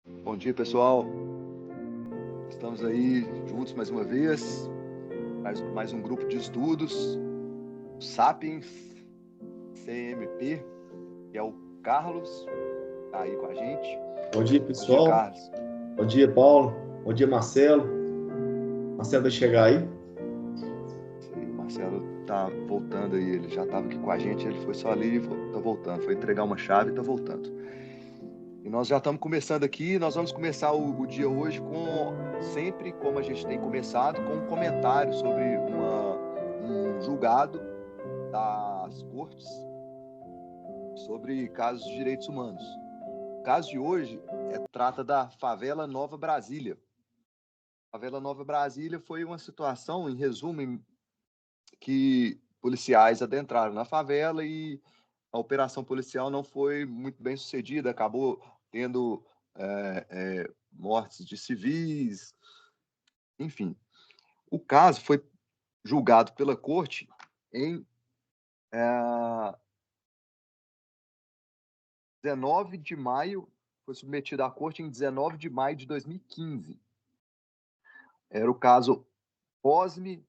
Bom dia, pessoal. Estamos aí juntos mais uma vez, mais um grupo de estudos, Sapiens, CMP, que é o Carlos, está aí com a gente. Bom dia, Bom dia, pessoal. Carlos. Bom dia, Paulo. Bom dia, Marcelo. Marcelo vai chegar aí? Sim, o Marcelo está voltando aí, ele já estava aqui com a gente, ele foi só ali e está voltando, foi entregar uma chave e está voltando. E nós já estamos começando aqui, nós vamos começar o dia hoje sempre como a gente tem começado, com um comentário sobre um julgado das cortes sobre casos de direitos humanos. O caso de hoje trata da favela Nova Brasília. A favela Nova Brasília foi uma situação, em resumo, que policiais adentraram na favela e a operação policial não foi muito bem sucedida, acabou tendo mortes de civis, enfim. O caso foi julgado pela corte em 19 de maio, foi submetido à corte em 19 de maio de 2015. Era o caso Cosme,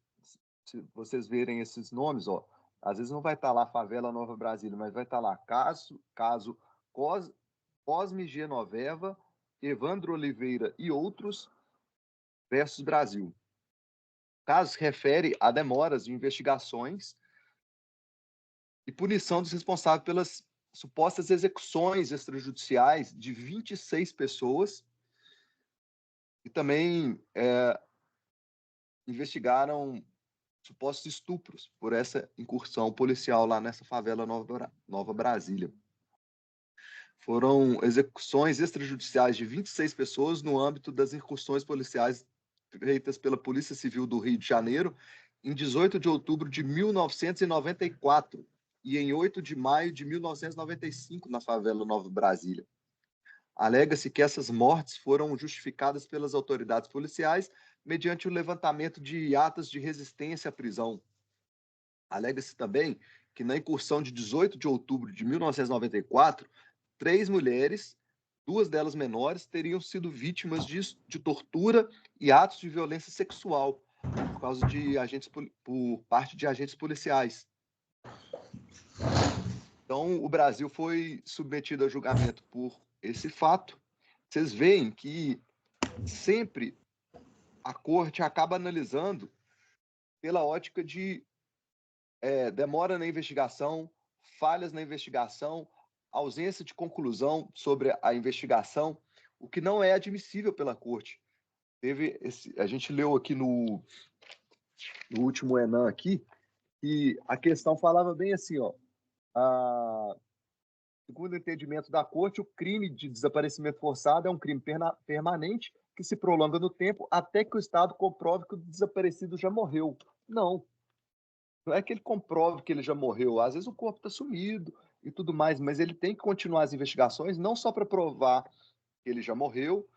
se vocês verem esses nomes, ó, às vezes não vai estar lá Favela Nova Brasília, mas vai estar lá caso Cosme Genoveva, Evandro Oliveira e outros versus Brasil. O caso se refere a demoras de investigações e punição dos responsáveis pelas supostas execuções extrajudiciais de 26 pessoas e também investigaram supostos estupros por essa incursão policial lá nessa favela Nova Brasília. Foram execuções extrajudiciais de 26 pessoas no âmbito das incursões policiais feitas pela Polícia Civil do Rio de Janeiro em 18 de outubro de 1994 e em 8 de maio de 1995 na favela Nova Brasília. Alega-se que essas mortes foram justificadas pelas autoridades policiais mediante o levantamento de atas de resistência à prisão. Alega-se também que na incursão de 18 de outubro de 1994, 3 mulheres, 2 delas menores, teriam sido vítimas de tortura e atos de violência sexual por causa de por parte de agentes policiais. Então, o Brasil foi submetido a julgamento por esse fato. Vocês veem que sempre a corte acaba analisando pela ótica de demora na investigação, falhas na investigação, ausência de conclusão sobre a investigação, o que não é admissível pela corte. A gente leu aqui no último Enan aqui, que a questão falava bem assim, ó, segundo o entendimento da corte, o crime de desaparecimento forçado é um crime permanente que se prolonga no tempo até que o Estado comprove que o desaparecido já morreu. Não é que ele comprove que ele já morreu. Às vezes o corpo está sumido e tudo mais, mas ele tem que continuar as investigações, não só para provar que ele já morreu,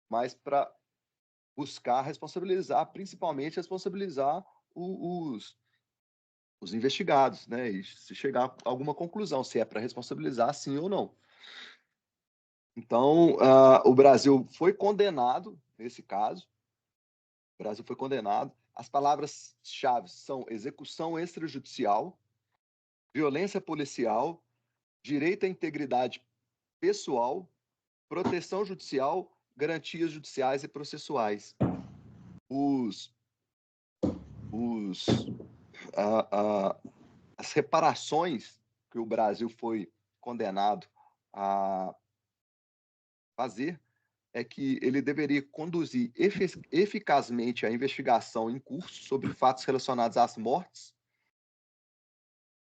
mas para buscar responsabilizar, principalmente responsabilizar os investigados, né? E se chegar a alguma conclusão, se é para responsabilizar, sim ou não. Então, o Brasil foi condenado nesse caso. O Brasil foi condenado. As palavras-chave são execução extrajudicial, violência policial, direito à integridade pessoal, proteção judicial, garantias judiciais e processuais. As reparações que o Brasil foi condenado a fazer é que ele deveria conduzir eficazmente a investigação em curso sobre fatos relacionados às mortes,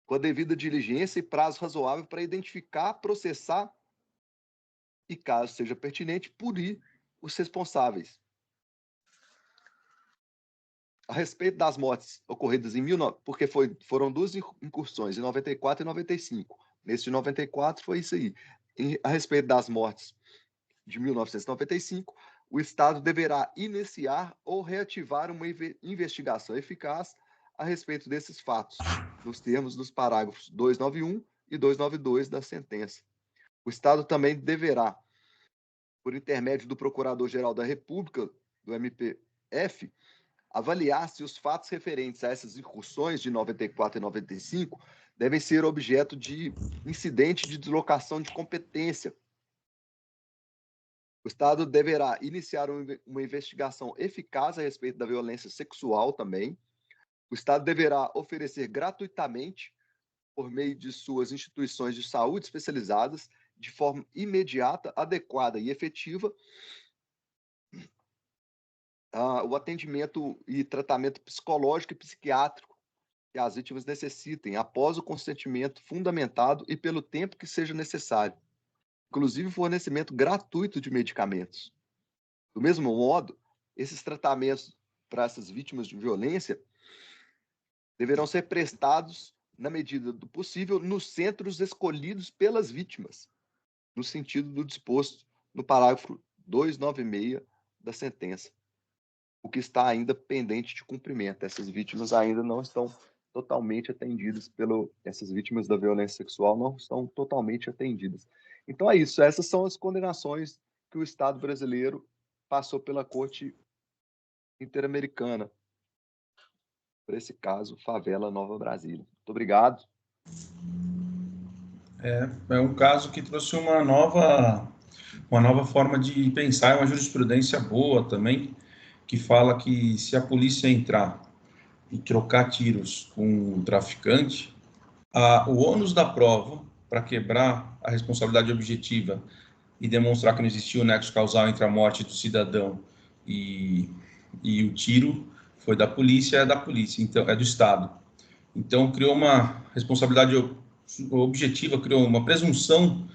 com a devida diligência e prazo razoável para identificar, processar e, caso seja pertinente, punir os responsáveis. A respeito das mortes ocorridas porque foram 2 incursões, em 94 e 95. Nesse de 94 foi isso aí. A respeito das mortes de 1995, o Estado deverá iniciar ou reativar uma investigação eficaz a respeito desses fatos, nos termos dos parágrafos 291 e 292 da sentença. O Estado também deverá por intermédio do Procurador-Geral da República, do MPF, avaliar se os fatos referentes a essas incursões de 94 e 95 devem ser objeto de incidente de deslocação de competência. O Estado deverá iniciar uma investigação eficaz a respeito da violência sexual também. O Estado deverá oferecer gratuitamente, por meio de suas instituições de saúde especializadas, de forma imediata, adequada e efetiva, o atendimento e tratamento psicológico e psiquiátrico que as vítimas necessitem, após o consentimento fundamentado e pelo tempo que seja necessário, inclusive fornecimento gratuito de medicamentos. Do mesmo modo, esses tratamentos para essas vítimas de violência deverão ser prestados, na medida do possível, nos centros escolhidos pelas vítimas, no sentido do disposto no parágrafo 296 da sentença, o que está ainda pendente de cumprimento. Essas vítimas ainda não estão totalmente atendidas essas vítimas da violência sexual não estão totalmente atendidas. Então é isso, essas são as condenações que o Estado brasileiro passou pela Corte Interamericana por esse caso, Favela Nova Brasília. Muito obrigado. É um caso que trouxe uma nova forma de pensar, uma jurisprudência boa também, que fala que se a polícia entrar e trocar tiros com o traficante, o ônus da prova para quebrar a responsabilidade objetiva e demonstrar que não existia o nexo causal entre a morte do cidadão e o tiro foi da polícia, então é do Estado. Então criou uma responsabilidade objetiva, criou uma presunção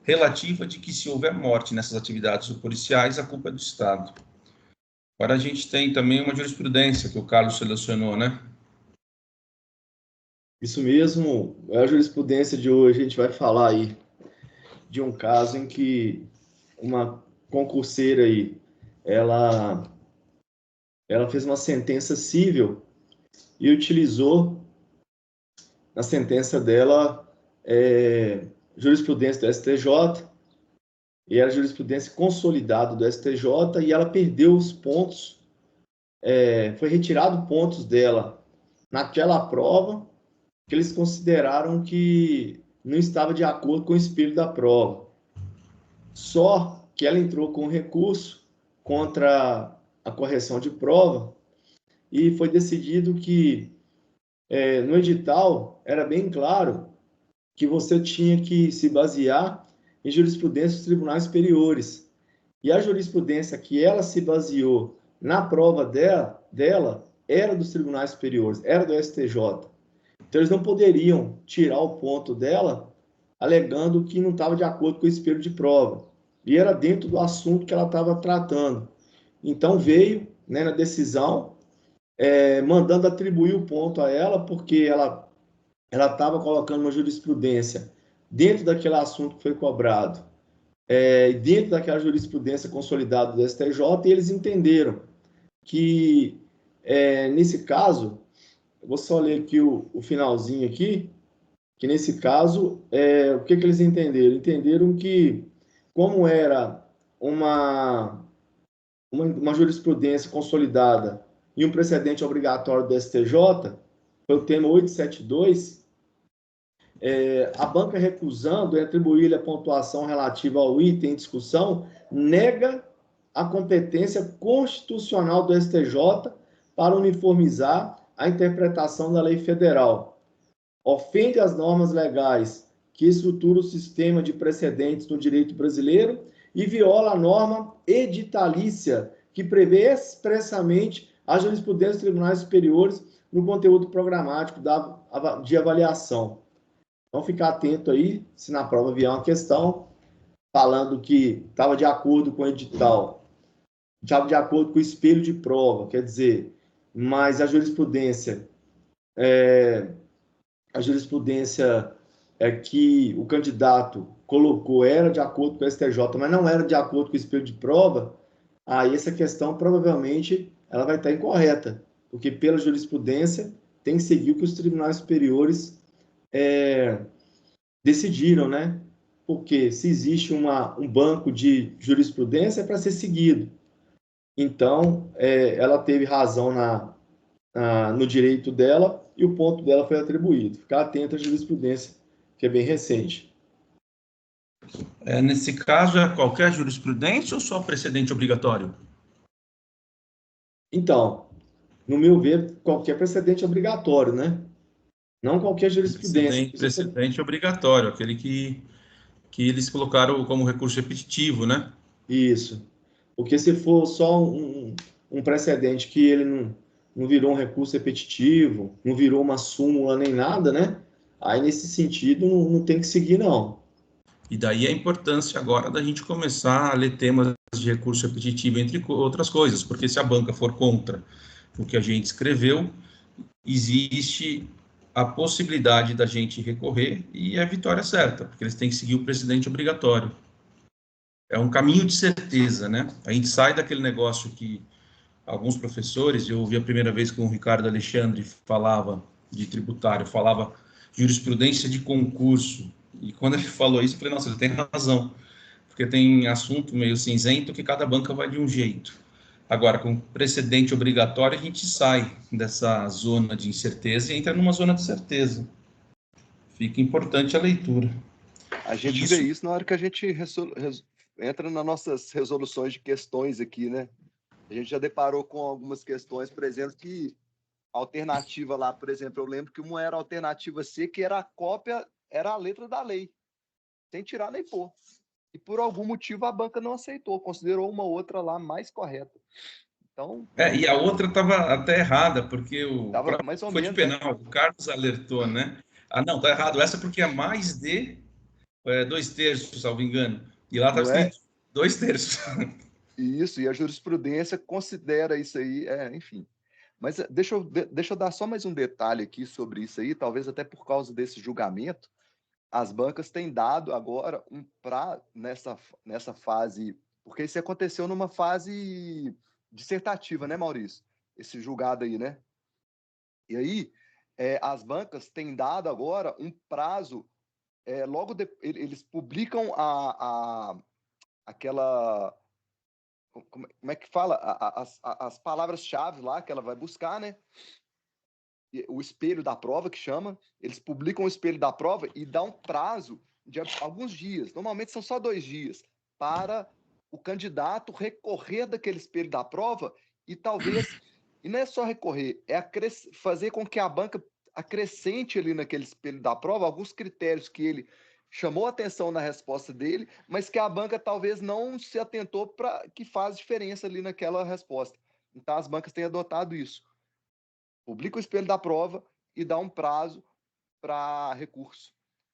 relativa de que se houver morte nessas atividades policiais, a culpa é do Estado. Agora a gente tem também uma jurisprudência que o Carlos selecionou, né? Isso mesmo, é a jurisprudência de hoje. A gente vai falar aí de um caso em que uma concurseira aí, ela fez uma sentença civil e utilizou na sentença dela jurisprudência do STJ, e era jurisprudência consolidada do STJ, e ela perdeu os pontos, foi retirado pontos dela naquela prova, que eles consideraram que não estava de acordo com o espírito da prova. Só que ela entrou com recurso contra a correção de prova, e foi decidido que no edital era bem claro que você tinha que se basear em jurisprudência dos tribunais superiores. E a jurisprudência que ela se baseou na prova dela era dos tribunais superiores, era do STJ. Então, eles não poderiam tirar o ponto dela alegando que não estava de acordo com o espírito de prova. E era dentro do assunto que ela estava tratando. Então, veio, né, na decisão, mandando atribuir o ponto a ela, porque ela estava colocando uma jurisprudência dentro daquele assunto que foi cobrado, dentro daquela jurisprudência consolidada do STJ, e eles entenderam que, nesse caso, eu vou só ler aqui o finalzinho aqui, que nesse caso, o que eles entenderam? Entenderam que, como era uma jurisprudência consolidada e um precedente obrigatório do STJ, foi o tema 872, a banca recusando atribuir-lhe a pontuação relativa ao item em discussão, nega a competência constitucional do STJ para uniformizar a interpretação da lei federal. Ofende as normas legais que estruturam o sistema de precedentes no direito brasileiro e viola a norma editalícia que prevê expressamente a jurisprudência dos tribunais superiores no conteúdo programático de avaliação. Então, ficar atento aí, se na prova vier uma questão falando que estava de acordo com o edital, estava de acordo com o espelho de prova, quer dizer, mas a jurisprudência que o candidato colocou era de acordo com o STJ, mas não era de acordo com o espelho de prova, aí essa questão provavelmente ela vai estar incorreta, porque pela jurisprudência tem que seguir o que os tribunais superiores decidiram, né? porque se existe um banco de jurisprudência é para ser seguido. Então, ela teve razão no direito dela e o ponto dela foi atribuído. Ficar atento à jurisprudência, que é bem recente. Nesse caso, é qualquer jurisprudência ou só precedente obrigatório? Então, no meu ver, qualquer precedente é obrigatório, né? Não qualquer jurisprudência. Precedente obrigatório, aquele que eles colocaram como recurso repetitivo, né? Isso. Porque se for só um precedente que ele não virou um recurso repetitivo, não virou uma súmula nem nada, né? Aí, nesse sentido, não tem que seguir, não. E daí a importância agora da gente começar a ler temas de recurso repetitivo, entre outras coisas, porque se a banca for contra o que a gente escreveu, existe a possibilidade da gente recorrer e é a vitória certa, porque eles têm que seguir o precedente obrigatório. É um caminho de certeza, né? A gente sai daquele negócio que alguns professores, eu ouvi a primeira vez com o Ricardo Alexandre, falava de tributário, falava jurisprudência de concurso. E quando ele falou isso, eu falei, nossa, ele tem razão, porque tem assunto meio cinzento que cada banca vai de um jeito. Agora, com precedente obrigatório, a gente sai dessa zona de incerteza e entra numa zona de certeza. Fica importante a leitura. A gente vê isso na hora que a gente entra nas nossas resoluções de questões aqui, né? A gente já deparou com algumas questões, por exemplo, que a alternativa lá, por exemplo, eu lembro que uma era a alternativa C, que era a cópia, era a letra da lei, sem tirar nem pôr. E por algum motivo a banca não aceitou, considerou uma outra lá mais correta. Então, e a outra estava até errada, porque tava mais ou foi menos, de penal, o Carlos alertou, né? Ah, não, tá errado, essa porque é mais de 2/3, salvo engano. E lá está escrito 2/3. Isso, e a jurisprudência considera isso aí, enfim. Mas deixa eu dar só mais um detalhe aqui sobre isso aí, talvez até por causa desse julgamento, as bancas têm dado agora nessa fase, porque isso aconteceu numa fase dissertativa, né, Maurício? Esse julgado aí, né? E aí, as bancas têm dado agora um prazo, eles publicam aquela... Como é que fala? As palavras-chave lá que ela vai buscar, né? O espelho da prova, que chama, eles publicam o espelho da prova e dá um prazo de alguns dias, normalmente são só 2 dias, para o candidato recorrer daquele espelho da prova e talvez, e não é só recorrer, é fazer com que a banca acrescente ali naquele espelho da prova alguns critérios que ele chamou atenção na resposta dele, mas que a banca talvez não se atentou para que faz diferença ali naquela resposta. Então as bancas têm adotado isso. Publica o espelho da prova e dá um prazo para recurso,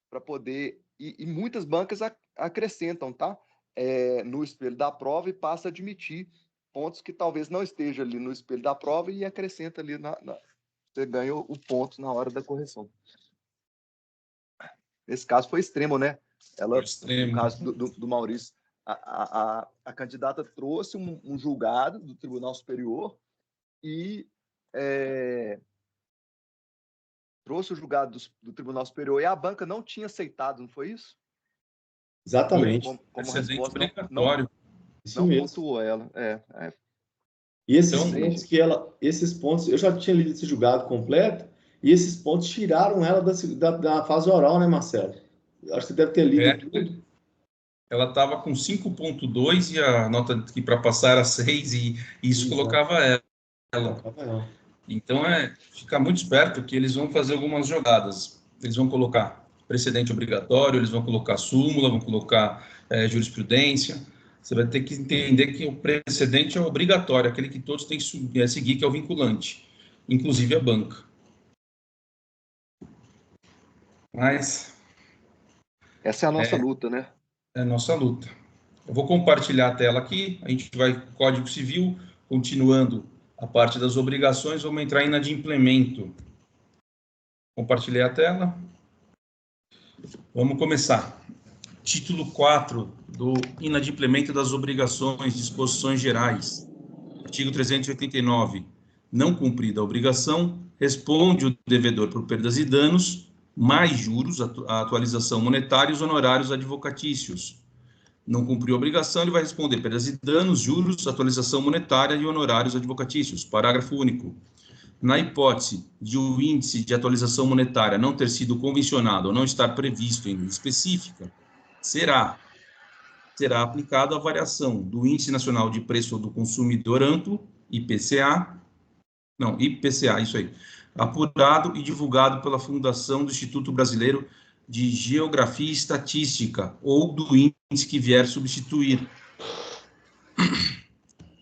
para poder... E muitas bancas acrescentam, tá? No espelho da prova e passa a admitir pontos que talvez não estejam ali no espelho da prova e acrescenta ali, você ganha o ponto na hora da correção. Esse caso foi extremo, né? No caso do Maurício, a candidata trouxe um julgado do Tribunal Superior e trouxe o julgado do Tribunal Superior e a banca não tinha aceitado, não foi isso? Exatamente. Como resposta, obrigatório. Não pontuou ela. E esses pontos, eu já tinha lido esse julgado completo, e esses pontos tiraram ela da fase oral, né, Marcelo? Acho que você deve ter lido tudo. Ela estava com 5,2 e a nota que para passar era 6, e isso colocava ela. Então, ficar muito esperto que eles vão fazer algumas jogadas. Eles vão colocar precedente obrigatório, eles vão colocar súmula, vão colocar jurisprudência. Você vai ter que entender que o precedente é obrigatório, aquele que todos têm que seguir, que é o vinculante, inclusive a banca. Mas... essa é a nossa luta, né? É a nossa luta. Eu vou compartilhar a tela aqui, a gente vai Código Civil, continuando a parte das obrigações, vamos entrar em inadimplemento. Compartilhei a tela. Vamos começar. Título 4 do inadimplemento das obrigações, disposições gerais. Artigo 389. Não cumprida a obrigação, responde o devedor por perdas e danos mais juros, a atualização monetária e os honorários advocatícios. Não cumpriu a obrigação, ele vai responder perdas e danos, juros, atualização monetária e honorários advocatícios. Parágrafo único. Na hipótese de o índice de atualização monetária não ter sido convencionado ou não estar previsto em lei específica, será aplicada a variação do Índice Nacional de Preço do Consumidor Amplo, IPCA, isso aí, apurado e divulgado pela Fundação do Instituto Brasileiro de Geografia e Estatística, ou do índice que vier substituir.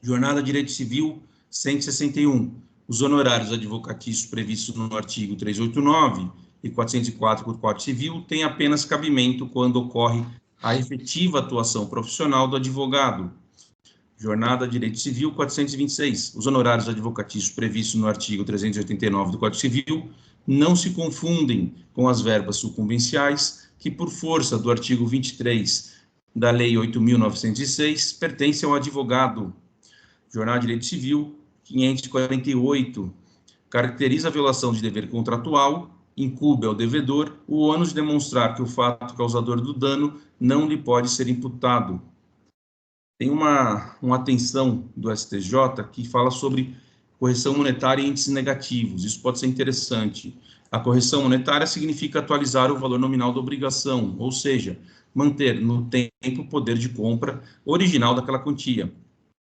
Jornada Direito Civil 161. Os honorários advocatícios previstos no artigo 389 e 404 do Código Civil têm apenas cabimento quando ocorre a efetiva atuação profissional do advogado. Jornada Direito Civil 426. Os honorários advocatícios previstos no artigo 389 do Código Civil não se confundem com as verbas sucumbenciais que, por força do artigo 23 da Lei 8.906, pertencem ao advogado. Jornada Direito Civil 548. Caracteriza a violação de dever contratual, incumbe ao devedor o ônus de demonstrar que o fato causador do dano não lhe pode ser imputado. Tem uma atenção do STJ que fala sobre correção monetária e índices negativos. Isso pode ser interessante. A correção monetária significa atualizar o valor nominal da obrigação, ou seja, manter no tempo o poder de compra original daquela quantia.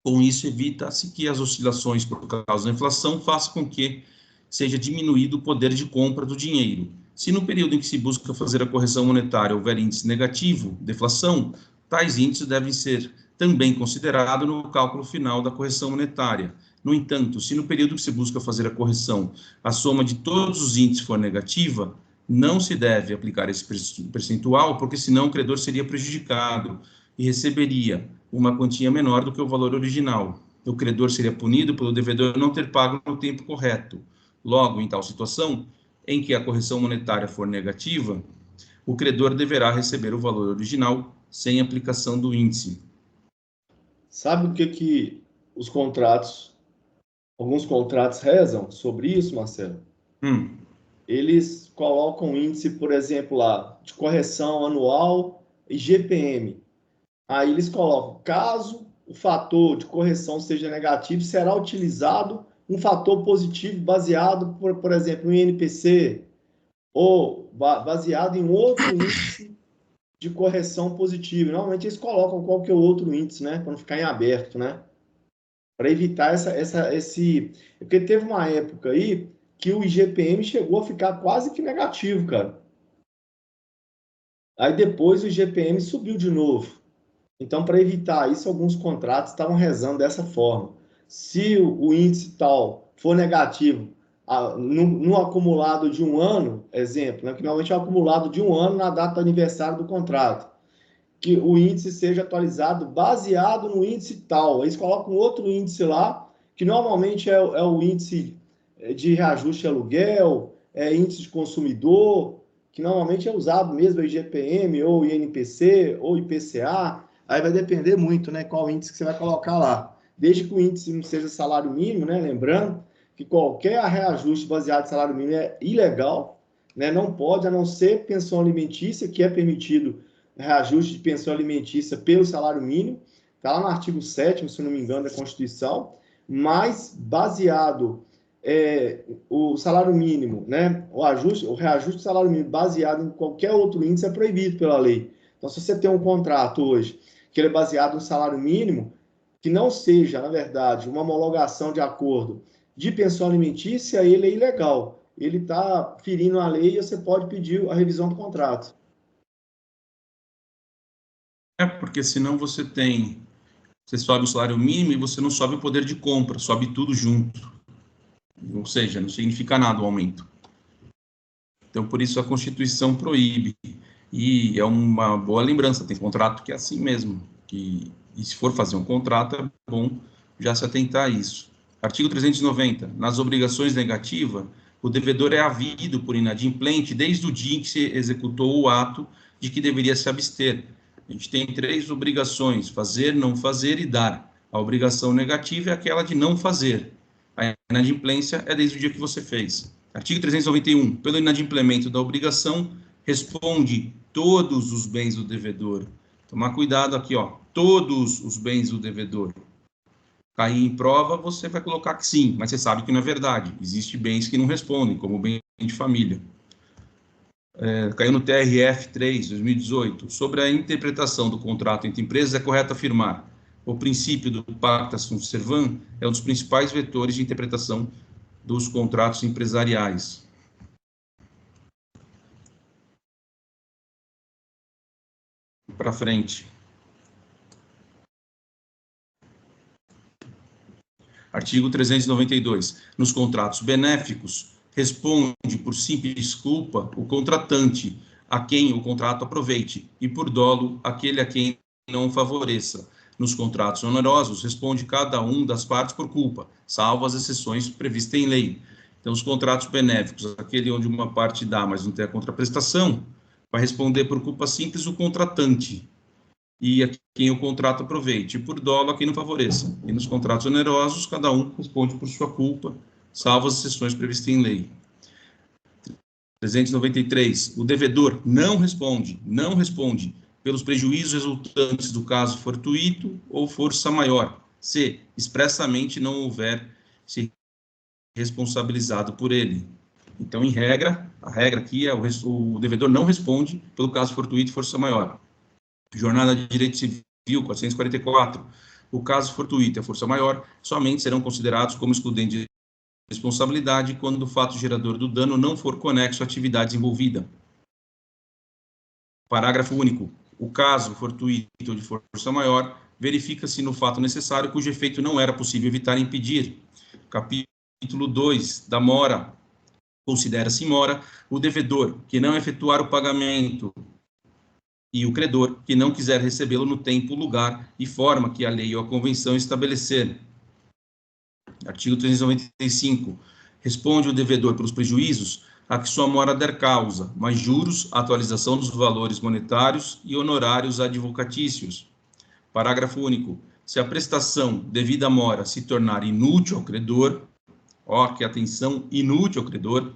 Com isso, evita-se que as oscilações por causa da inflação façam com que seja diminuído o poder de compra do dinheiro. Se no período em que se busca fazer a correção monetária houver índice negativo, deflação, tais índices devem ser também considerados no cálculo final da correção monetária. No entanto, se no período que se busca fazer a correção a soma de todos os índices for negativa, não se deve aplicar esse percentual, porque senão o credor seria prejudicado e receberia uma quantia menor do que o valor original. O credor seria punido pelo devedor não ter pago no tempo correto. Logo, em tal situação, em que a correção monetária for negativa, o credor deverá receber o valor original sem aplicação do índice. Sabe o que alguns contratos rezam sobre isso, Marcelo? Eles colocam índice, por exemplo, lá, de correção anual e GPM. Aí eles colocam, caso o fator de correção seja negativo, será utilizado um fator positivo baseado, por exemplo, em INPC, ou baseado em outro índice de correção positiva. Normalmente eles colocam qual que é o outro índice, né? Para não ficar em aberto, né? Para evitar esse... Porque teve uma época aí que o IGPM chegou a ficar quase que negativo, cara. Aí depois o IGPM subiu de novo. Então, para evitar isso, alguns contratos estavam rezando dessa forma. Se o índice tal for negativo no acumulado de um ano, exemplo, né, que normalmente é o acumulado de um ano na data do aniversário do contrato, que o índice seja atualizado baseado no índice tal. Eles colocam outro índice lá, que normalmente é o índice de reajuste de aluguel, índice de consumidor, que normalmente é usado mesmo o IGPM, ou INPC, ou IPCA. Aí vai depender muito, né, qual índice que você vai colocar lá. Desde que o índice não seja salário mínimo, né, lembrando que qualquer reajuste baseado em salário mínimo é ilegal, né, não pode, a não ser pensão alimentícia, que é permitido reajuste de pensão alimentícia pelo salário mínimo, está lá no artigo 7º, se não me engano, da Constituição, mas baseado o salário mínimo, né, o reajuste do salário mínimo baseado em qualquer outro índice é proibido pela lei. Então, se você tem um contrato hoje que ele é baseado no salário mínimo, que não seja, na verdade, uma homologação de acordo de pensão alimentícia, ele é ilegal. Ele está ferindo a lei e você pode pedir a revisão do contrato. Porque senão você sobe o salário mínimo e você não sobe o poder de compra, sobe tudo junto. Ou seja, não significa nada o aumento. Então, por isso a Constituição proíbe. E é uma boa lembrança, tem contrato que é assim mesmo. E se for fazer um contrato, é bom já se atentar a isso. Artigo 390. Nas obrigações negativas, o devedor é havido por inadimplente desde o dia em que se executou o ato de que deveria se abster. A gente tem 3 obrigações: fazer, não fazer e dar. A obrigação negativa é aquela de não fazer. A inadimplência é desde o dia que você fez. Artigo 391. Pelo inadimplemento da obrigação, responde todos os bens do devedor. Tomar cuidado aqui, ó. Todos os bens do devedor. Cair em prova, você vai colocar que sim, mas você sabe que não é verdade. Existem bens que não respondem, como o bem de família. Caiu no TRF 3, 2018. Sobre a interpretação do contrato entre empresas, é correto afirmar: o princípio do pacta sunt servanda é um dos principais vetores de interpretação dos contratos empresariais. Para frente. Artigo 392. Nos contratos benéficos, responde por simples culpa o contratante, a quem o contrato aproveite, e por dolo aquele a quem não favoreça. Nos contratos onerosos, responde cada um das partes por culpa, salvo as exceções previstas em lei. Então, os contratos benéficos, aquele onde uma parte dá, mas não tem a contraprestação, vai responder por culpa simples o contratante, e a quem o contrato aproveite, por dolo a quem não favoreça. E nos contratos onerosos, cada um responde por sua culpa, salvo as exceções previstas em lei. 393. O devedor não responde pelos prejuízos resultantes do caso fortuito ou força maior, se expressamente não houver se responsabilizado por ele. Então, em regra, a regra aqui é o devedor não responde pelo caso fortuito e força maior. Jornada de Direito Civil, 444. O caso fortuito e a força maior somente serão considerados como excludente de responsabilidade quando o fato gerador do dano não for conexo à atividade desenvolvida. Parágrafo único. O caso fortuito ou de força maior verifica-se no fato necessário cujo efeito não era possível evitar e impedir. Capítulo 2 da mora. Considera-se mora o devedor que não efetuar o pagamento e o credor que não quiser recebê-lo no tempo, lugar e forma que a lei ou a convenção estabelecer. Artigo 395. Responde o devedor pelos prejuízos a que sua mora der causa, mais juros, atualização dos valores monetários e honorários advocatícios. Parágrafo único. Se a prestação devida à mora se tornar inútil ao credor, que atenção, inútil ao credor,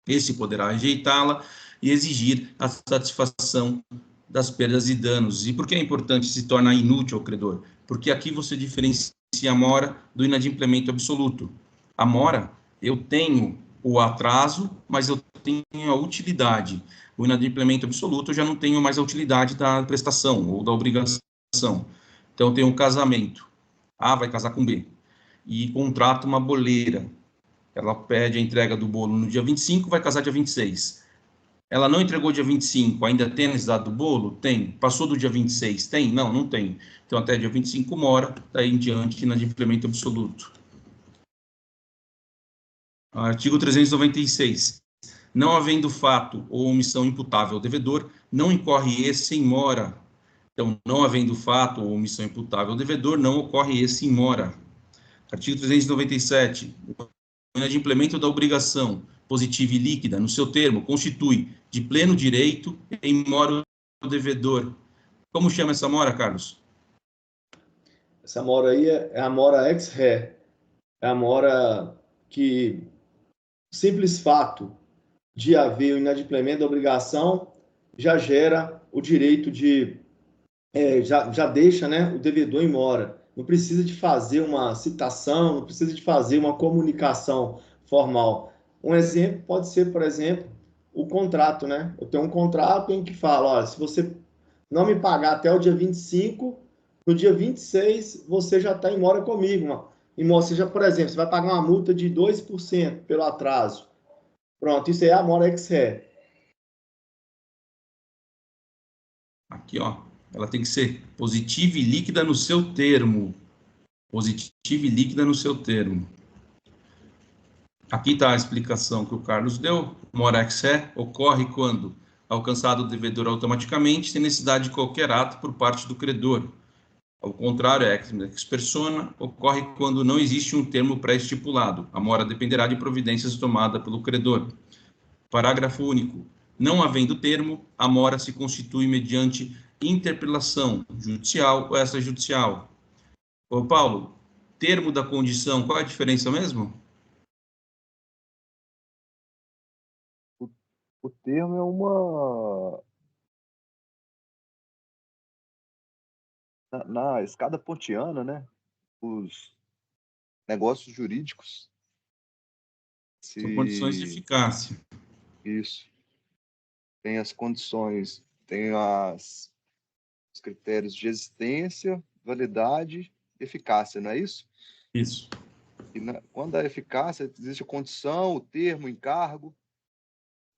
esse poderá rejeitá-la e exigir a satisfação das perdas e danos. E por que é importante se tornar inútil ao credor? Porque aqui você diferencia a mora do inadimplemento absoluto. A mora, eu tenho o atraso, mas eu tenho a utilidade. O inadimplemento absoluto, eu já não tenho mais a utilidade da prestação ou da obrigação. Então, eu tenho um casamento. A vai casar com B. E contrata uma boleira. Ela pede a entrega do bolo no dia 25, vai casar dia 26. Ela não entregou dia 25, ainda tem a necessidade do bolo? Tem. Passou do dia 26? Tem? Não, não tem. Então, até dia 25 mora, daí em diante, inadimplemento absoluto. Artigo 396. Não havendo fato ou omissão imputável ao devedor, não incorre esse em mora. Então, não havendo fato ou omissão imputável ao devedor, não ocorre esse em mora. Artigo 397. O inadimplemento da obrigação positiva e líquida, no seu termo, constitui de pleno direito em mora o devedor. Como chama essa mora, Carlos? Essa mora aí é a mora ex re. É a mora que, simples fato de haver o inadimplemento da obrigação, já gera o direito de... já deixa, né, o devedor em mora. Não precisa de fazer uma citação, não precisa de fazer uma comunicação formal. Um exemplo pode ser, por exemplo, o contrato, né? Eu tenho um contrato em que fala, olha, se você não me pagar até o dia 25, no dia 26 você já está em mora comigo. Você já, por exemplo, você vai pagar uma multa de 2% pelo atraso. Pronto, isso aí é a mora ex re. Aqui, ó. Ela tem que ser positiva e líquida no seu termo. Positiva e líquida no seu termo. Aqui está a explicação que o Carlos deu. Mora ex re ocorre quando alcançado o devedor automaticamente, sem necessidade de qualquer ato por parte do credor. Ao contrário, ex persona ocorre quando não existe um termo pré-estipulado. A mora dependerá de providências tomadas pelo credor. Parágrafo único. Não havendo termo, a mora se constitui mediante interpelação judicial ou extrajudicial. Ô, Paulo, termo da condição, qual é a diferença mesmo? O termo é uma... Na escada pontiana, né? Os negócios jurídicos. São condições de eficácia. Isso. Tem as condições, tem os critérios de existência, validade e eficácia, não é isso? Isso. E quando a eficácia, existe a condição, o termo, o encargo.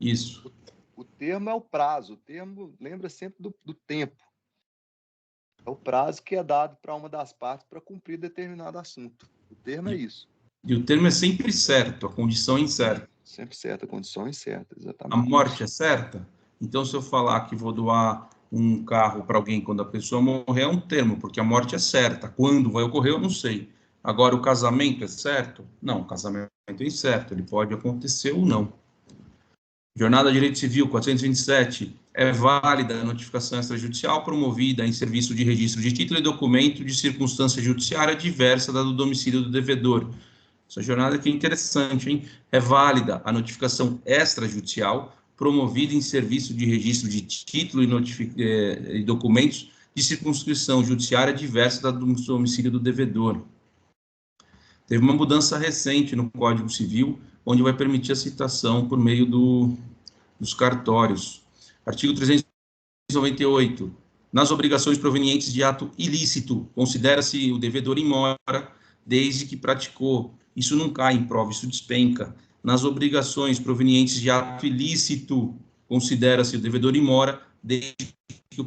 Isso. O termo é o prazo, o termo lembra sempre do tempo. É o prazo que é dado para uma das partes para cumprir determinado assunto. O termo é isso. E o termo é sempre certo, a condição é incerta. Sempre certa, a condição é incerta, A exatamente. morte é certa? Então, se eu falar que vou doar um carro para alguém quando a pessoa morrer, é um termo, porque a morte é certa. Quando vai ocorrer, eu não sei. Agora, o casamento é certo? Não, o casamento é incerto, ele pode acontecer ou não. Jornada de Direito Civil, 427. É válida a notificação extrajudicial promovida em serviço de registro de título e documento de circunstância judiciária diversa da do domicílio do devedor. Essa jornada aqui é interessante, hein? É válida a notificação extrajudicial promovida em serviço de registro de título e documentos de circunscrição judiciária diversa da do domicílio do devedor. Teve uma mudança recente no Código Civil, onde vai permitir a citação por meio dos cartórios. Artigo 398. Nas obrigações provenientes de ato ilícito, considera-se o devedor em mora desde que praticou. Isso não cai em prova, isso despenca. Nas obrigações provenientes de ato ilícito, considera-se o devedor em mora desde que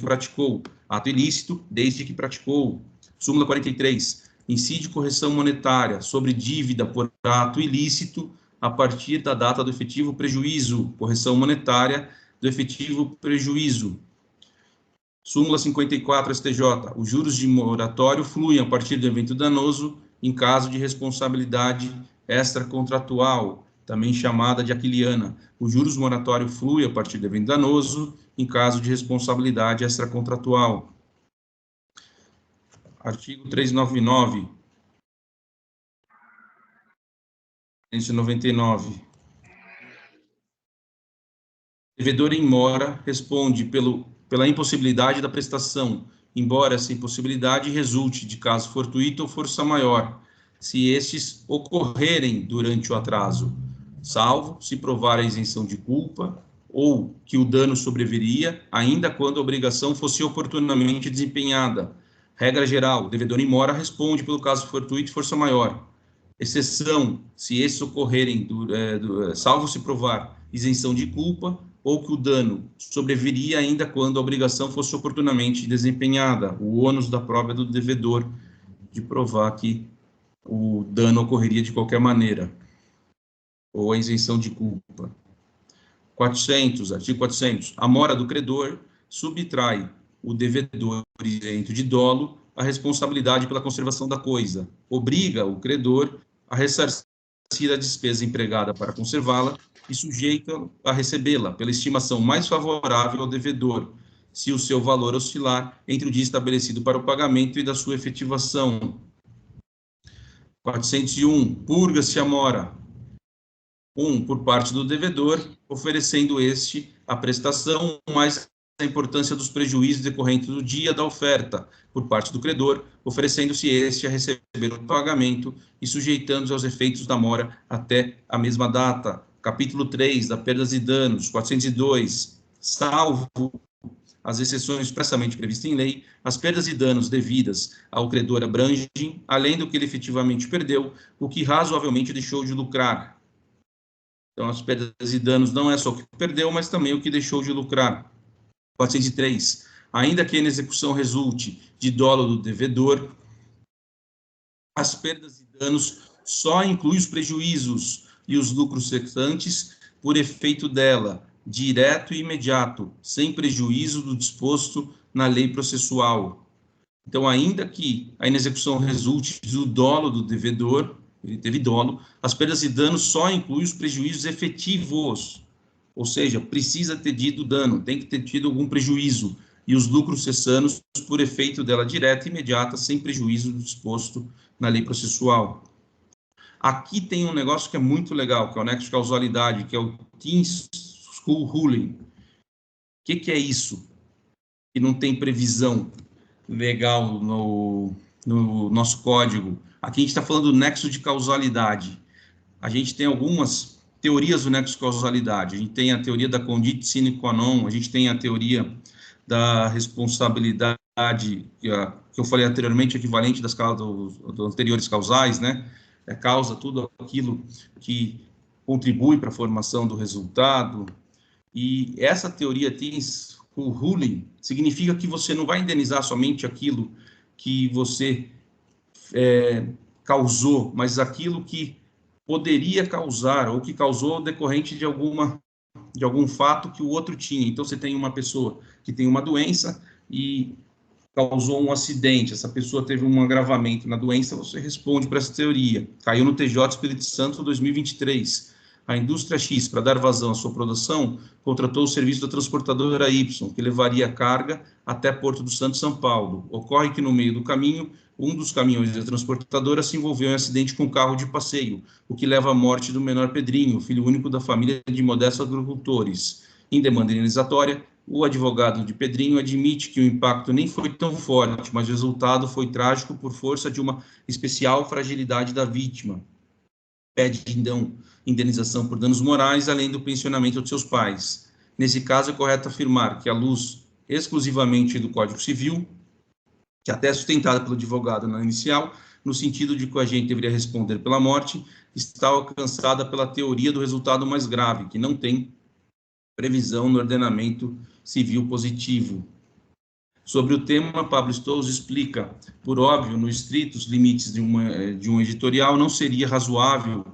praticou. Ato ilícito, desde que praticou. Súmula 43. Incide correção monetária sobre dívida por ato ilícito a partir da data do efetivo prejuízo. Correção monetária do efetivo prejuízo. Súmula 54 STJ. Os juros de moratório fluem a partir do evento danoso em caso de responsabilidade extracontratual, também chamada de aquiliana. Os juros moratório flui a partir do evento danoso em caso de responsabilidade extracontratual. Artigo 399. 399. Devedor em mora responde pela impossibilidade da prestação, embora essa impossibilidade resulte de caso fortuito ou força maior, se estes ocorrerem durante o atraso, salvo se provar a isenção de culpa ou que o dano sobreviria, ainda quando a obrigação fosse oportunamente desempenhada. Regra geral, o devedor em mora responde pelo caso fortuito e força maior. Exceção, se estes ocorrerem, salvo se provar isenção de culpa ou que o dano sobreviria ainda quando a obrigação fosse oportunamente desempenhada. O ônus da prova é do devedor de provar que o dano ocorreria de qualquer maneira, ou a isenção de culpa. 400, artigo 400. A mora do credor subtrai o devedor isento de dolo a responsabilidade pela conservação da coisa, obriga o credor a ressarcir a despesa empregada para conservá-la e sujeita a recebê-la pela estimação mais favorável ao devedor, se o seu valor oscilar entre o dia estabelecido para o pagamento e da sua efetivação. 401. Purga-se a mora. 1. Por parte do devedor, oferecendo este a prestação mais a importância dos prejuízos decorrentes do dia da oferta, por parte do credor, oferecendo-se este a receber o pagamento e sujeitando-se aos efeitos da mora até a mesma data. Capítulo 3, da perdas e danos, 402, salvo as exceções expressamente previstas em lei, as perdas e danos devidas ao credor abrangem, além do que ele efetivamente perdeu, o que razoavelmente deixou de lucrar. Então, as perdas e danos não é só o que perdeu, mas também o que deixou de lucrar. 403. Ainda que a execução resulte de dolo do devedor, as perdas e danos só incluem os prejuízos e os lucros restantes por efeito dela, direto e imediato, sem prejuízo do disposto na lei processual. Então, ainda que a inexecução resulte do dolo do devedor, ele teve dolo, as perdas e danos só incluem os prejuízos efetivos, ou seja, precisa ter tido dano, tem que ter tido algum prejuízo, e os lucros cessanos por efeito dela direta e imediata, sem prejuízo do disposto na lei processual. Aqui tem um negócio que é muito legal, que é o nexo de causalidade, que é o Team School Ruling. O que é isso? Que não tem previsão legal no nosso código. Aqui a gente está falando do nexo de causalidade. A gente tem algumas teorias do nexo de causalidade. A gente tem a teoria da conditio sine qua non, a gente tem a teoria da responsabilidade, que eu falei anteriormente, equivalente das dos anteriores causais, né? Causa tudo aquilo que contribui para a formação do resultado. E essa teoria o ruling significa que você não vai indenizar somente aquilo que você causou, mas aquilo que poderia causar ou que causou decorrente de algum fato que o outro tinha. Então, você tem uma pessoa que tem uma doença e causou um acidente, essa pessoa teve um agravamento na doença, você responde para essa teoria. Caiu no TJ Espírito Santo 2023. A indústria X, para dar vazão à sua produção, contratou o serviço da transportadora Y, que levaria a carga até Porto do Santo, São Paulo. Ocorre que no meio do caminho, um dos caminhões da transportadora se envolveu em um acidente com um carro de passeio, o que leva à morte do menor Pedrinho, filho único da família de modestos agricultores. Em demanda indenizatória, o advogado de Pedrinho admite que o impacto nem foi tão forte, mas o resultado foi trágico por força de uma especial fragilidade da vítima. Pede, então, indenização por danos morais, além do pensionamento de seus pais. Nesse caso, é correto afirmar que, à luz exclusivamente do Código Civil, que até é sustentada pelo advogado na inicial, no sentido de que o agente deveria responder pela morte, está alcançada pela teoria do resultado mais grave, que não tem previsão no ordenamento civil positivo. Sobre o tema, Pablo Stouros explica, por óbvio, nos estritos limites de um editorial, não seria razoável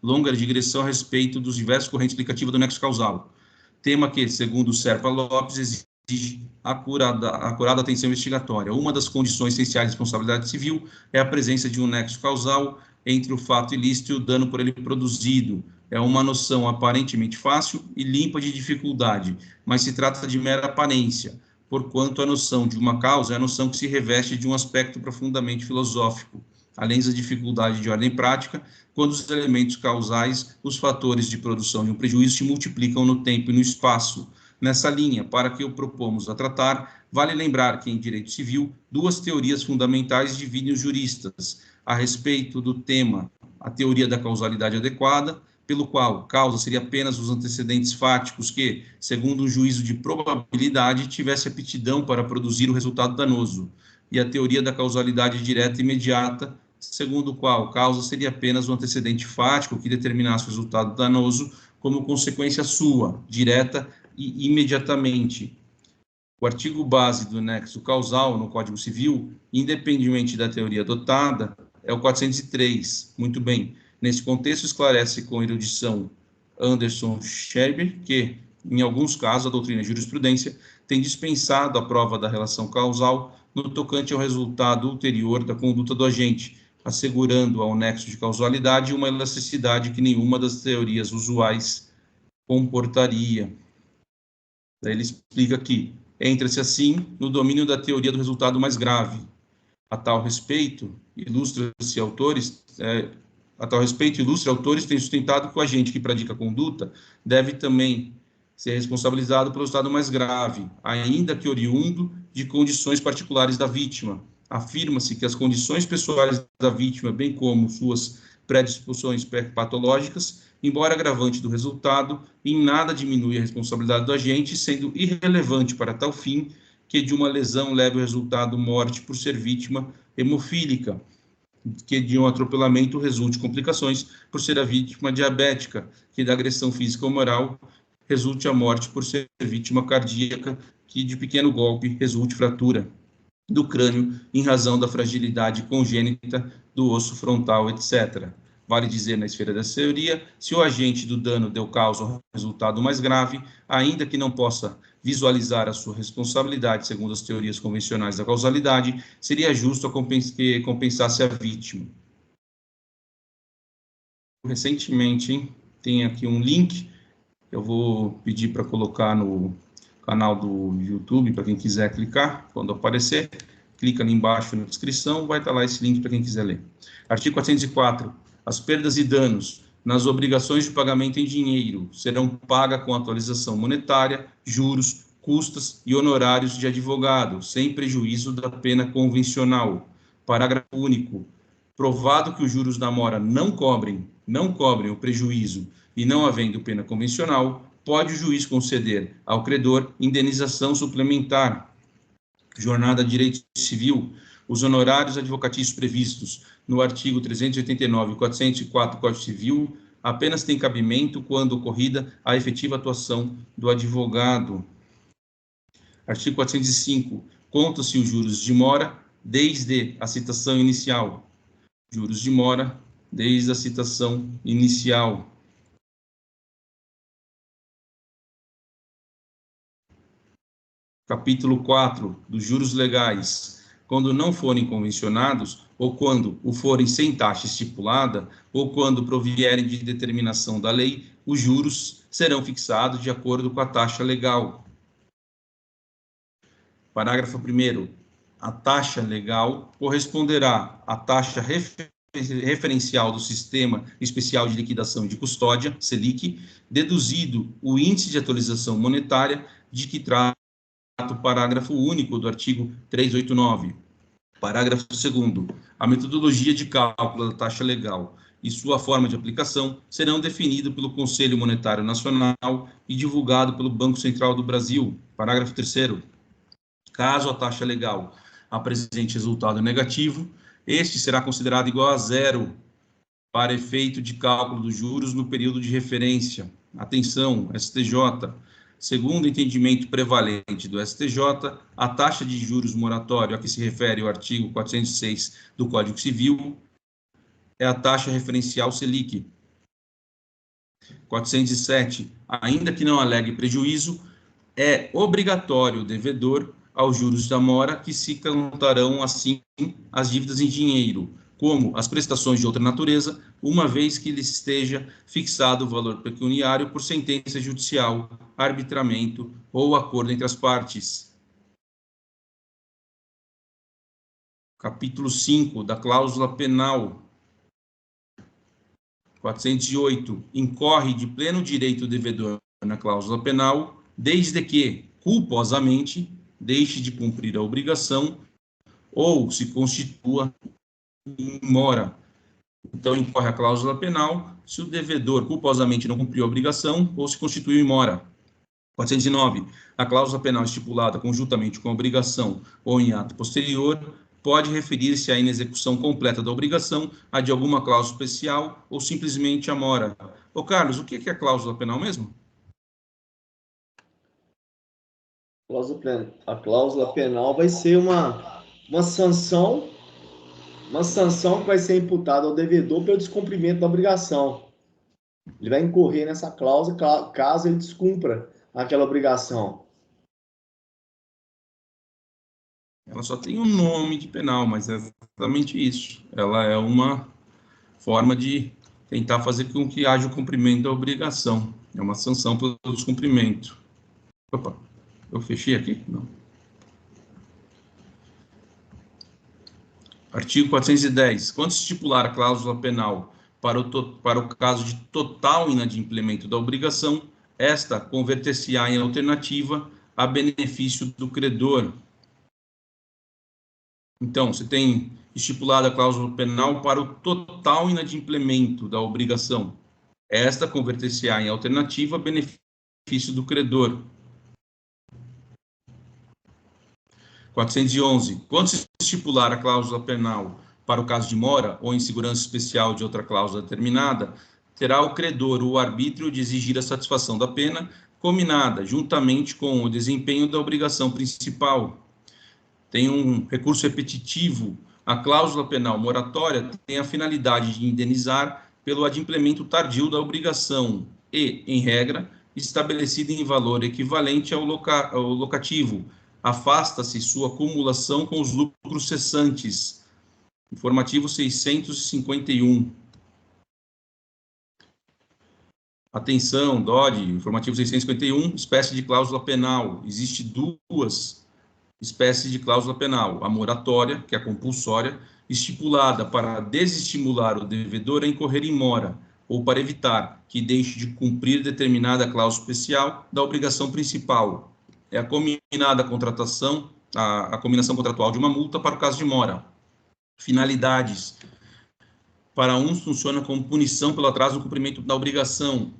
longa digressão a respeito dos diversos correntes explicativas do nexo causal. Tema que, segundo o Serpa Lopes, exige acurada atenção investigatória. Uma das condições essenciais da responsabilidade civil é a presença de um nexo causal entre o fato ilícito e o dano por ele produzido. É uma noção aparentemente fácil e limpa de dificuldade, mas se trata de mera aparência, porquanto a noção de uma causa é a noção que se reveste de um aspecto profundamente filosófico. Além da dificuldade de ordem prática, quando os elementos causais, os fatores de produção de um prejuízo se multiplicam no tempo e no espaço. Nessa linha, para que o propomos a tratar, vale lembrar que, em direito civil, duas teorias fundamentais dividem os juristas a respeito do tema: a teoria da causalidade adequada, pelo qual causa seria apenas os antecedentes fáticos que, segundo um juízo de probabilidade, tivesse aptidão para produzir o resultado danoso, e a teoria da causalidade direta e imediata, segundo o qual causa seria apenas o antecedente fático que determinasse o resultado danoso como consequência sua, direta e imediatamente. O artigo base do nexo causal no Código Civil, independentemente da teoria adotada, é o 403. Muito bem. Nesse contexto, esclarece com erudição Anderson Scherber que, em alguns casos, a doutrina e a jurisprudência tem dispensado a prova da relação causal no tocante ao resultado ulterior da conduta do agente, assegurando ao nexo de causalidade uma elasticidade que nenhuma das teorias usuais comportaria. Daí ele explica que entra-se assim no domínio da teoria do resultado mais grave. A tal respeito, ilustra autores têm sustentado que o agente que pratica a conduta deve também ser responsabilizado pelo estado mais grave, ainda que oriundo de condições particulares da vítima. Afirma-se que as condições pessoais da vítima, bem como suas predisposições patológicas, embora agravante do resultado, em nada diminui a responsabilidade do agente, sendo irrelevante para tal fim que de uma lesão leve o resultado morte por ser vítima hemofílica, que de um atropelamento resulte complicações por ser a vítima diabética, que da agressão física ou moral resulte a morte por ser vítima cardíaca, que de pequeno golpe resulte fratura do crânio em razão da fragilidade congênita do osso frontal, etc. Vale dizer, na esfera dessa teoria, se o agente do dano deu causa ao resultado mais grave, ainda que não possa visualizar a sua responsabilidade, segundo as teorias convencionais da causalidade, seria justo que compensasse a vítima. Recentemente, tem aqui um link, eu vou pedir para colocar no canal do YouTube, para quem quiser clicar, quando aparecer, clica ali embaixo na descrição, vai estar lá esse link para quem quiser ler. Artigo 404. As perdas e danos nas obrigações de pagamento em dinheiro serão pagas com atualização monetária, juros, custas e honorários de advogado, sem prejuízo da pena convencional. Parágrafo único. Provado que os juros da mora não cobrem o prejuízo e não havendo pena convencional, pode o juiz conceder ao credor indenização suplementar, jornada de direito civil, os honorários advocatícios previstos no artigo 389 e 404 do Código Civil apenas têm cabimento quando ocorrida a efetiva atuação do advogado. Artigo 405. Conta-se os juros de mora desde a citação inicial. Juros de mora desde a citação inicial. Capítulo 4 dos juros legais. Quando não forem convencionados, ou quando o forem sem taxa estipulada, ou quando provierem de determinação da lei, os juros serão fixados de acordo com a taxa legal. Parágrafo 1º. A taxa legal corresponderá à taxa referencial do Sistema Especial de Liquidação e de Custódia, SELIC, deduzido o índice de atualização monetária de que trata o parágrafo único do artigo 389. Parágrafo 2º. A metodologia de cálculo da taxa legal e sua forma de aplicação serão definidos pelo Conselho Monetário Nacional e divulgado pelo Banco Central do Brasil. Parágrafo 3º. Caso a taxa legal apresente resultado negativo, este será considerado igual a zero para efeito de cálculo dos juros no período de referência. Atenção, STJ. Segundo o entendimento prevalente do STJ, a taxa de juros moratório a que se refere o artigo 406 do Código Civil é a taxa referencial SELIC. 407. Ainda que não alegue prejuízo, é obrigatório o devedor aos juros da mora que se contarão assim as dívidas em dinheiro, como as prestações de outra natureza, uma vez que lhe esteja fixado o valor pecuniário por sentença judicial, arbitramento ou acordo entre as partes. Capítulo 5 da cláusula penal. 408. Incorre de pleno direito o devedor na cláusula penal, desde que, culposamente, deixe de cumprir a obrigação ou se constitua em mora. Então, incorre a cláusula penal se o devedor culposamente não cumpriu a obrigação ou se constituiu em mora. 409. A cláusula penal estipulada conjuntamente com a obrigação ou em ato posterior pode referir-se à inexecução completa da obrigação, a de alguma cláusula especial ou simplesmente à mora. Ô, Carlos, o que é a cláusula penal mesmo? A cláusula penal vai ser uma sanção que vai ser imputada ao devedor pelo descumprimento da obrigação. Ele vai incorrer nessa cláusula caso ele descumpra aquela obrigação. Ela só tem um nome de penal, mas é exatamente isso. Ela é uma forma de tentar fazer com que haja o cumprimento da obrigação. É uma sanção pelo descumprimento. Opa, eu fechei aqui? Não. Artigo 410. Quando se estipular a cláusula penal para o caso de total inadimplemento da obrigação, esta converter-se-á em alternativa a benefício do credor. Então, você tem estipulada a cláusula penal para o total inadimplemento da obrigação. Esta converter-se-á em alternativa a benefício do credor. 411. Quando se estipular a cláusula penal para o caso de mora ou insegurança especial de outra cláusula determinada, terá o credor o arbítrio de exigir a satisfação da pena combinada, juntamente com o desempenho da obrigação principal. Tem um recurso repetitivo. A cláusula penal moratória tem a finalidade de indenizar pelo adimplemento tardio da obrigação e, em regra, estabelecida em valor equivalente ao locativo. Afasta-se sua acumulação com os lucros cessantes. Informativo 651. Atenção, DOD, informativo 651, espécie de cláusula penal. Existe duas espécies de cláusula penal. A moratória, que é a compulsória, estipulada para desestimular o devedor a incorrer em mora, ou para evitar que deixe de cumprir determinada cláusula especial da obrigação principal. É a combinada contratação, a combinação contratual de uma multa para o caso de mora. Finalidades. Para uns funciona como punição pelo atraso no cumprimento da obrigação.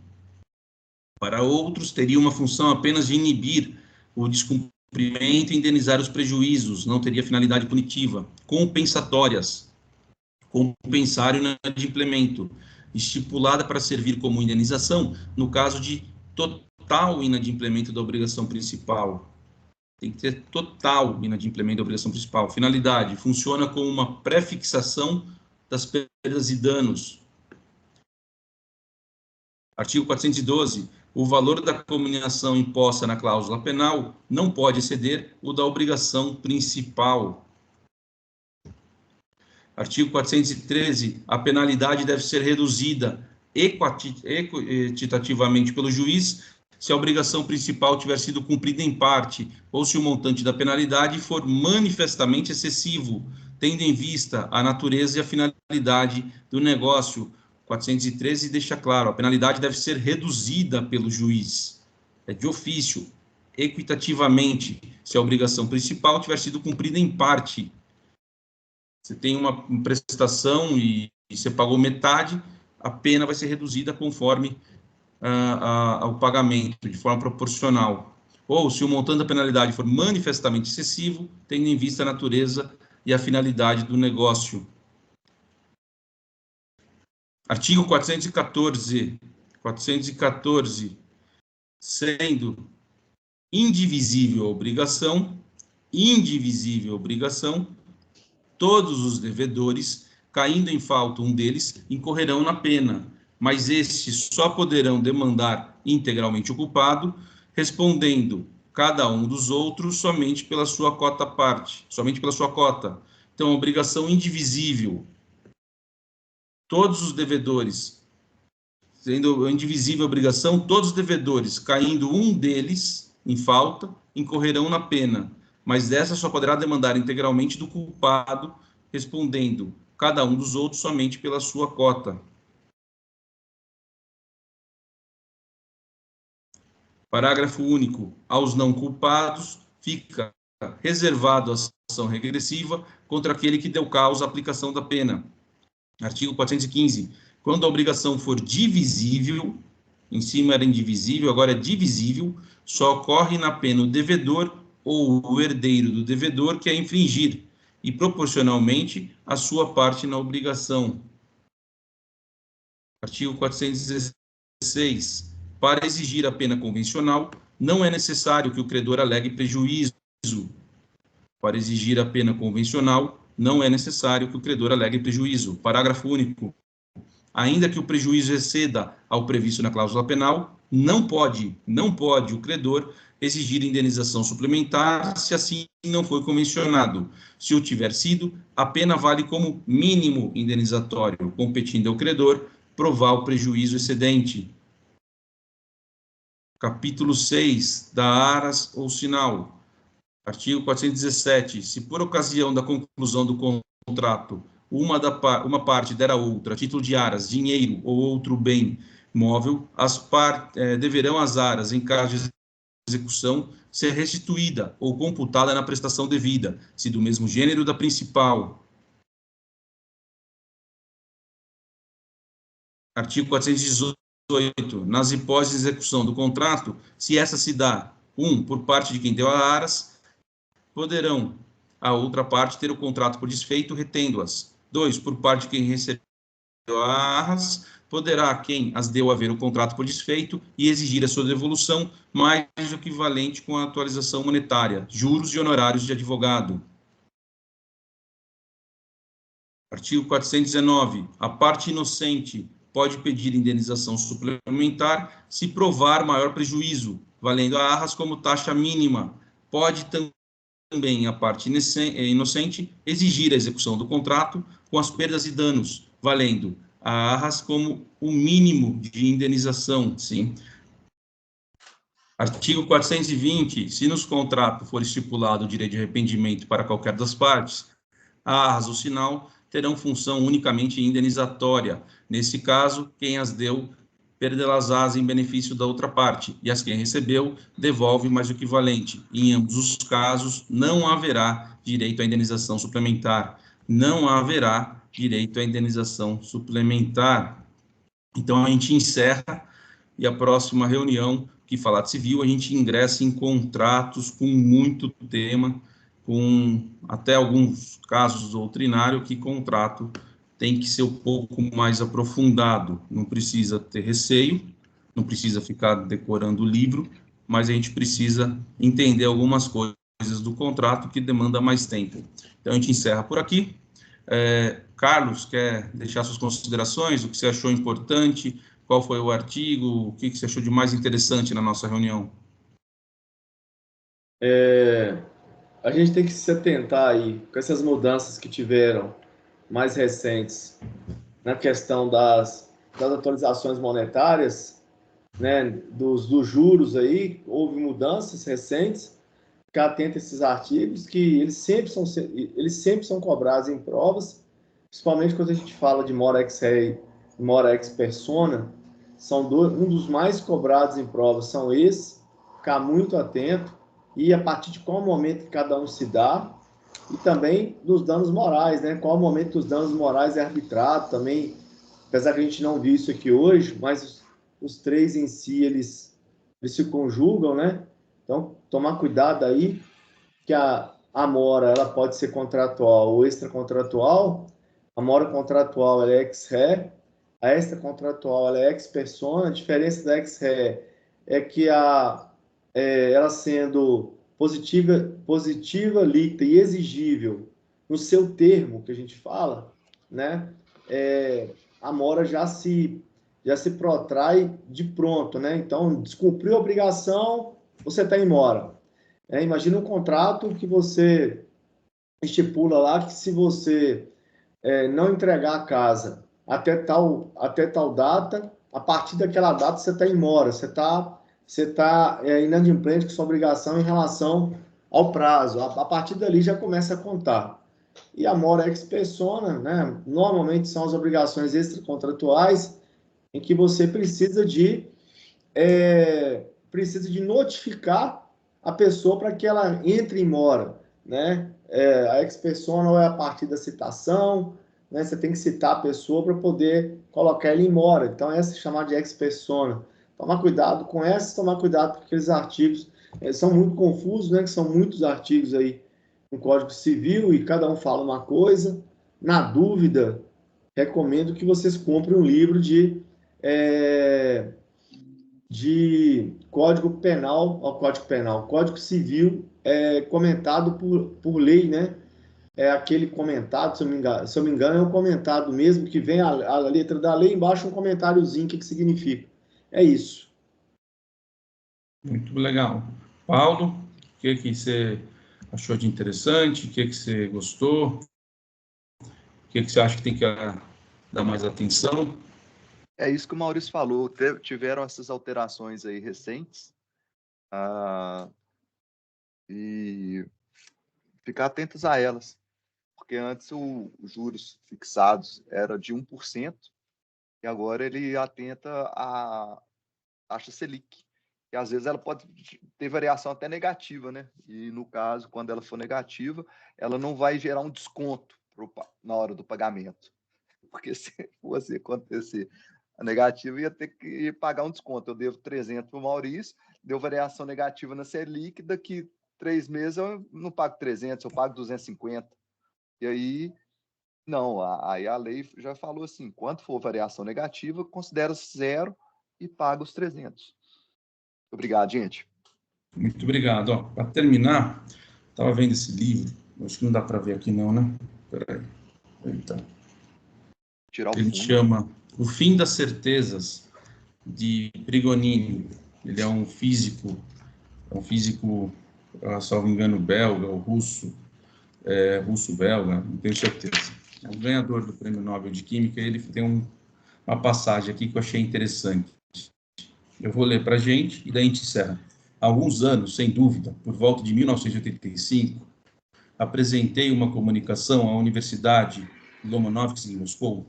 Para outros teria uma função apenas de inibir o descumprimento e indenizar os prejuízos, não teria finalidade punitiva. Compensatórias. Compensar o inadimplemento, estipulada para servir como indenização no caso de total inadimplemento da obrigação principal. Tem que ter total inadimplemento da obrigação principal. Finalidade, funciona como uma pré-fixação das perdas e danos. Artigo 412. O valor da cominação imposta na cláusula penal não pode exceder o da obrigação principal. Artigo 413. A penalidade deve ser reduzida equitativamente pelo juiz se a obrigação principal tiver sido cumprida em parte ou se o montante da penalidade for manifestamente excessivo, tendo em vista a natureza e a finalidade do negócio. 413 deixa claro, a penalidade deve ser reduzida pelo juiz, é de ofício, equitativamente, se a obrigação principal tiver sido cumprida em parte. Você tem uma prestação e você pagou metade, a pena vai ser reduzida conforme ao pagamento, de forma proporcional. Ou, se o montante da penalidade for manifestamente excessivo, tendo em vista a natureza e a finalidade do negócio. Artigo 414. 414. Sendo indivisível a obrigação, todos os devedores, caindo em falta um deles, incorrerão na pena, mas estes só poderão demandar integralmente o culpado, respondendo cada um dos outros somente pela sua cota parte, somente pela sua cota. Então, a obrigação indivisível. Todos os devedores, sendo indivisível a obrigação, todos os devedores, caindo um deles em falta, incorrerão na pena, mas dessa só poderá demandar integralmente do culpado, respondendo cada um dos outros somente pela sua cota. Parágrafo único. Aos não culpados, fica reservado a ação regressiva contra aquele que deu causa à aplicação da pena. Artigo 415. Quando a obrigação for divisível, em cima era indivisível, agora é divisível, só ocorre na pena o devedor ou o herdeiro do devedor que a infringir, e proporcionalmente a sua parte na obrigação. Artigo 416. Para exigir a pena convencional, não é necessário que o credor alegue prejuízo. Para exigir a pena convencional, não é necessário que o credor alegue prejuízo. Parágrafo único. Ainda que o prejuízo exceda ao previsto na cláusula penal, não pode o credor exigir indenização suplementar se assim não foi convencionado. Se o tiver sido, a pena vale como mínimo indenizatório, competindo ao credor provar o prejuízo excedente. Capítulo 6, da aras ou sinal. Artigo 417. Se por ocasião da conclusão do contrato uma parte der a outra, a título de aras, dinheiro ou outro bem móvel, deverão as aras, em caso de execução, ser restituída ou computada na prestação devida, se do mesmo gênero da principal. Artigo 418. Nas hipóteses de execução do contrato, se essa se dá, por parte de quem deu a aras, poderão a outra parte ter o contrato por desfeito, retendo-as. 2, por parte de quem recebeu a arras, poderá quem as deu haver o contrato por desfeito e exigir a sua devolução, mais o equivalente com a atualização monetária, juros e honorários de advogado. Artigo 419. A parte inocente pode pedir indenização suplementar se provar maior prejuízo, valendo a arras como taxa mínima. Pode também a parte inocente exigir a execução do contrato com as perdas e danos, valendo a arras como o mínimo de indenização, sim. Artigo 420. Se nos contratos for estipulado o direito de arrependimento para qualquer das partes, a arras ou sinal terão função unicamente indenizatória. Nesse caso, quem as deu perdê-las-ás em benefício da outra parte, e as quem recebeu devolve mais o equivalente. Em ambos os casos, não haverá direito à indenização suplementar. Não haverá direito à indenização suplementar. Então, a gente encerra, e a próxima reunião, que falar de civil, a gente ingressa em contratos com muito tema, com até alguns casos doutrinários, que contrato tem que ser um pouco mais aprofundado, não precisa ter receio, não precisa ficar decorando o livro, mas a gente precisa entender algumas coisas do contrato que demanda mais tempo. Então, a gente encerra por aqui. Carlos, quer deixar suas considerações? O que você achou importante? Qual foi o artigo? O que você achou de mais interessante na nossa reunião? A gente tem que se atentar aí com essas mudanças que tiveram mais recentes na questão das atualizações monetárias, né, dos juros aí, houve mudanças recentes. Ficar atento a esses artigos, que eles sempre são cobrados em provas, principalmente quando a gente fala de mora ex rei e mora ex persona, um dos mais cobrados em provas são esses. Ficar muito atento, e a partir de qual momento que cada um se dá, e também dos danos morais, né? Qual momento dos danos morais é arbitrado também, apesar que a gente não viu isso aqui hoje, mas os três em si, eles se conjugam, né? Então, tomar cuidado aí, que a mora, ela pode ser contratual ou extracontratual. A mora contratual, ela é ex-ré, a extracontratual, ela é ex-persona. A diferença da ex-ré é que ela sendo positiva, líquida e exigível no seu termo, que a gente fala, né? A mora já se protrai de pronto, né? Então, descumpriu a obrigação, você está em mora. Imagina um contrato que você estipula lá que, se você não entregar a casa até tal data, a partir daquela data você está em mora, você está inadimplente com sua obrigação em relação ao prazo. A partir dali já começa a contar. E a mora ex persona, né, normalmente são as obrigações extracontratuais, em que você precisa de notificar a pessoa para que ela entre em mora, né? A ex persona ou é a partir da citação, né? Você tem que citar a pessoa para poder colocar ela em mora. Então, essa é chamada de ex persona. Tomar cuidado com essa, tomar cuidado com aqueles artigos, são muito confusos, né? Que são muitos artigos aí no Código Civil e cada um fala uma coisa. Na dúvida, recomendo que vocês comprem um livro de Código Penal, Código Civil, comentado por lei, né? É aquele comentado, se eu me engano, é um comentado mesmo, que vem a letra da lei, embaixo um comentáriozinho, o que significa. É isso. Muito legal. Paulo, o que você achou de interessante? O que você gostou? O que você acha que tem que dar mais atenção? É isso que o Maurício falou. Tiveram essas alterações aí recentes. E ficar atentos a elas. Porque antes os juros fixados era de 1%, e agora ele atenta à taxa Selic. E às vezes ela pode ter variação até negativa, né? E no caso, quando ela for negativa, ela não vai gerar um desconto na hora do pagamento. Porque se fosse acontecer a negativa, ia ter que pagar um desconto. Eu devo 300 para o Maurício, deu variação negativa na Selic, daqui 3 meses eu não pago 300, eu pago 250. E aí, não, aí a lei já falou assim, quando for variação negativa, considera 0 e paga os 300. Obrigado, gente. Muito obrigado. Para terminar, estava vendo esse livro, acho que não dá para ver aqui não, né? Espera aí. Então, ele chama O Fim das Certezas, de Prigonini. Ele é um físico, salvo engano, belga ou russo-belga, não tenho certeza. É um ganhador do Prêmio Nobel de Química, e ele tem uma passagem aqui que eu achei interessante. Eu vou ler para a gente e daí a gente encerra. Há alguns anos, sem dúvida, por volta de 1985, apresentei uma comunicação à Universidade Lomonosov em Moscou,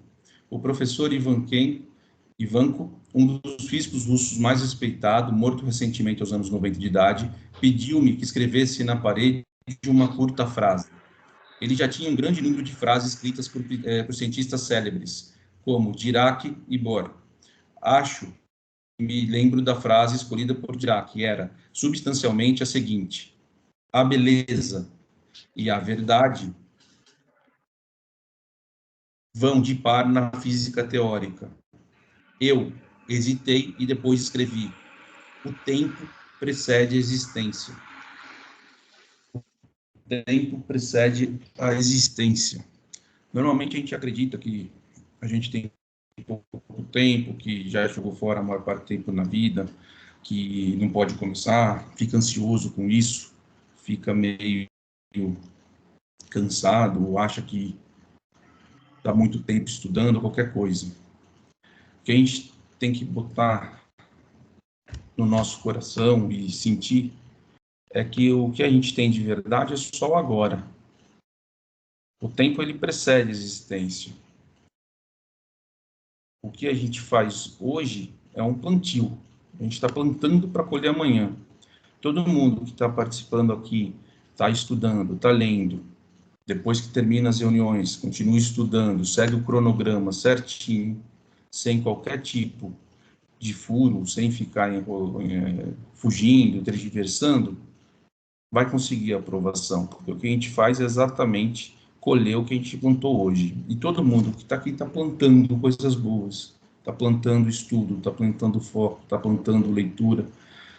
o professor Ivanko, um dos físicos russos mais respeitado, morto recentemente aos anos 90 de idade, pediu-me que escrevesse na parede uma curta frase. Ele já tinha um grande número de frases escritas por cientistas célebres, como Dirac e Bohr. Me lembro da frase escolhida por Dirac, que era substancialmente a seguinte: a beleza e a verdade vão de par na física teórica. Eu hesitei e depois escrevi: o tempo precede a existência. O tempo precede a existência. Normalmente a gente acredita que a gente tem pouco tempo, que já jogou fora a maior parte do tempo na vida, que não pode começar, fica ansioso com isso, fica meio cansado, ou acha que está muito tempo estudando, qualquer coisa. O que a gente tem que botar no nosso coração e sentir é que o que a gente tem de verdade é só o agora. O tempo, ele precede a existência. O que a gente faz hoje é um plantio. A gente está plantando para colher amanhã. Todo mundo que está participando aqui, está estudando, está lendo, depois que termina as reuniões, continua estudando, segue o cronograma certinho, sem qualquer tipo de furo, sem ficar fugindo, tergiversando, vai conseguir a aprovação, porque o que a gente faz é exatamente colher o que a gente plantou hoje. E todo mundo que está aqui está plantando coisas boas, está plantando estudo, está plantando foco, está plantando leitura,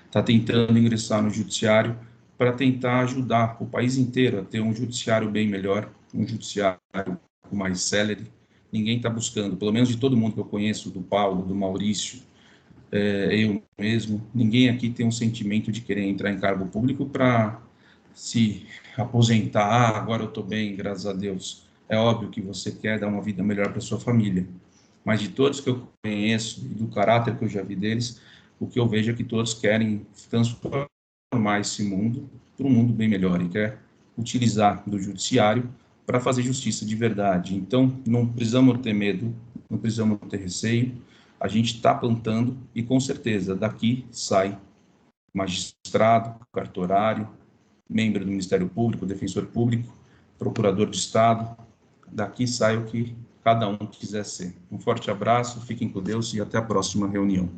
está tentando ingressar no judiciário para tentar ajudar o país inteiro a ter um judiciário bem melhor, um judiciário mais célere. Ninguém está buscando, pelo menos de todo mundo que eu conheço, do Paulo, do Maurício, eu mesmo, ninguém aqui tem um sentimento de querer entrar em cargo público para se aposentar. Agora eu estou bem, graças a Deus. É óbvio que você quer dar uma vida melhor para sua família, mas de todos que eu conheço e do caráter que eu já vi deles, o que eu vejo é que todos querem transformar esse mundo para um mundo bem melhor e quer utilizar do judiciário para fazer justiça de verdade. Então, não precisamos ter medo, não precisamos ter receio, a gente está plantando e, com certeza, daqui sai magistrado, cartorário, membro do Ministério Público, defensor público, procurador de Estado, daqui sai o que cada um quiser ser. Um forte abraço, fiquem com Deus e até a próxima reunião.